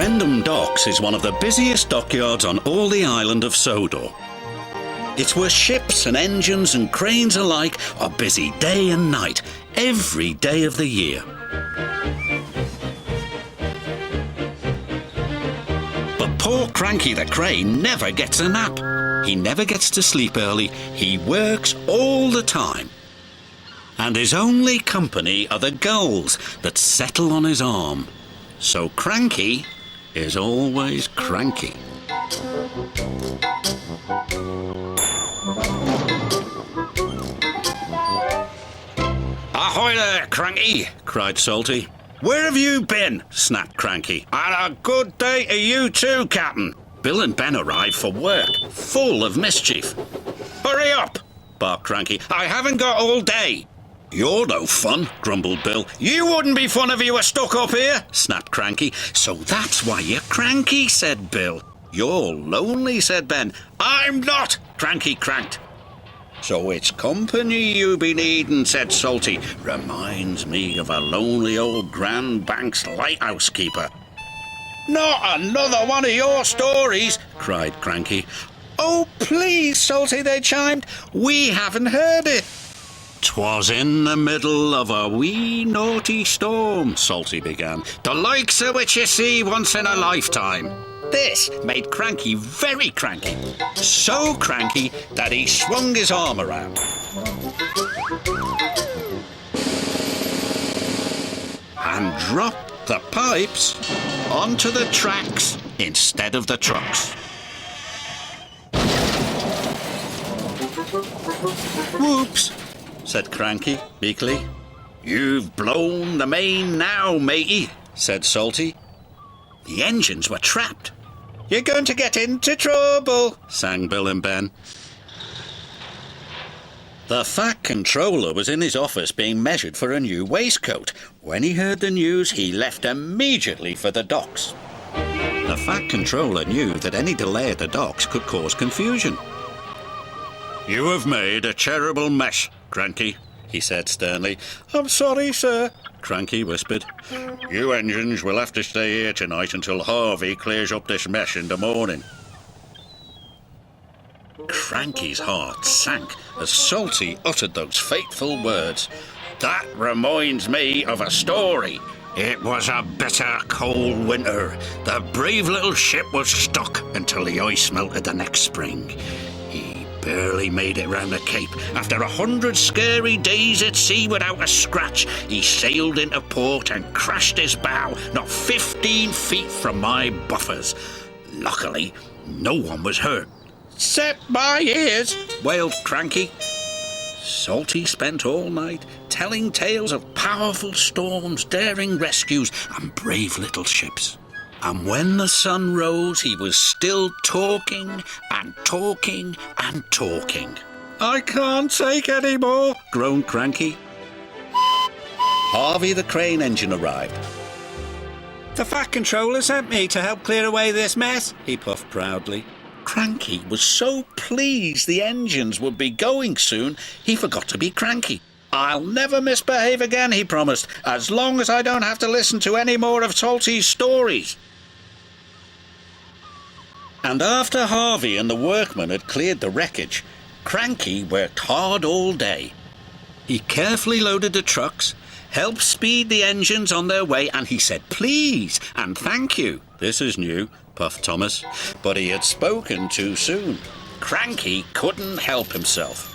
Rendham Docks is one of the busiest dockyards on all the island of Sodor. It's where ships and engines and cranes alike are busy day and night, every day of the year. But poor Cranky the crane never gets a nap. He never gets to sleep early. He works all the time. And his only company are the gulls that settle on his arm. So Cranky is always cranky. "Ahoy there, Cranky!" cried Salty. "Where have you been?" snapped Cranky. "And a good day to you too, Captain." Bill and Ben arrived for work, full of mischief. "Hurry up!" barked Cranky. "I haven't got all day." "You're no fun," grumbled Bill. "You wouldn't be fun if you were stuck up here," snapped Cranky. "So that's why you're cranky," said Bill. "You're lonely," said Ben. "I'm not," Cranky cranked. "So it's company you be needin'," said Salty. "Reminds me of a lonely old Grand Bank's lighthouse keeper." "Not another one of your stories," cried Cranky. "Oh, please, Salty," they chimed. "We haven't heard it." "'Twas in the middle of a wee naughty storm," Salty began, "the likes of which you see once in a lifetime." This made Cranky very cranky. So cranky that he swung his arm around and dropped the pipes onto the tracks instead of the trucks. "Whoops," said Cranky meekly. "You've blown the main now, matey," said Salty. The engines were trapped. "You're going to get into trouble," sang Bill and Ben. The Fat Controller was in his office being measured for a new waistcoat. When he heard the news, he left immediately for the docks. The Fat Controller knew that any delay at the docks could cause confusion. "You have made a terrible mess, Cranky," he said sternly. "I'm sorry, sir," Cranky whispered. "You engines will have to stay here tonight until Harvey clears up this mess in the morning." Cranky's heart sank as Salty uttered those fateful words. "That reminds me of a story. It was a bitter cold winter. The brave little ship was stuck until the ice melted the next spring. He barely made it round the Cape. After 100 scary days at sea without a scratch, he sailed into port and crashed his bow not 15 feet from my buffers. Luckily, no one was hurt." "Except my ears," wailed Cranky. Salty spent all night telling tales of powerful storms, daring rescues, and brave little ships. And when the sun rose, he was still talking and talking and talking. "I can't take any more," groaned Cranky. Harvey the crane engine arrived. "The Fat Controller sent me to help clear away this mess," he puffed proudly. Cranky was so pleased the engines would be going soon, he forgot to be cranky. "I'll never misbehave again," he promised, "as long as I don't have to listen to any more of Salty's stories." And after Harvey and the workmen had cleared the wreckage, Cranky worked hard all day. He carefully loaded the trucks, helped speed the engines on their way, and he said please and thank you. "This is new," puffed Thomas, but he had spoken too soon. Cranky couldn't help himself.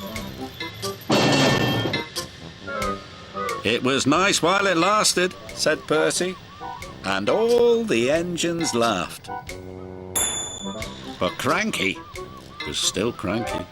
"It was nice while it lasted," said Percy, and all the engines laughed. But Cranky was still cranky.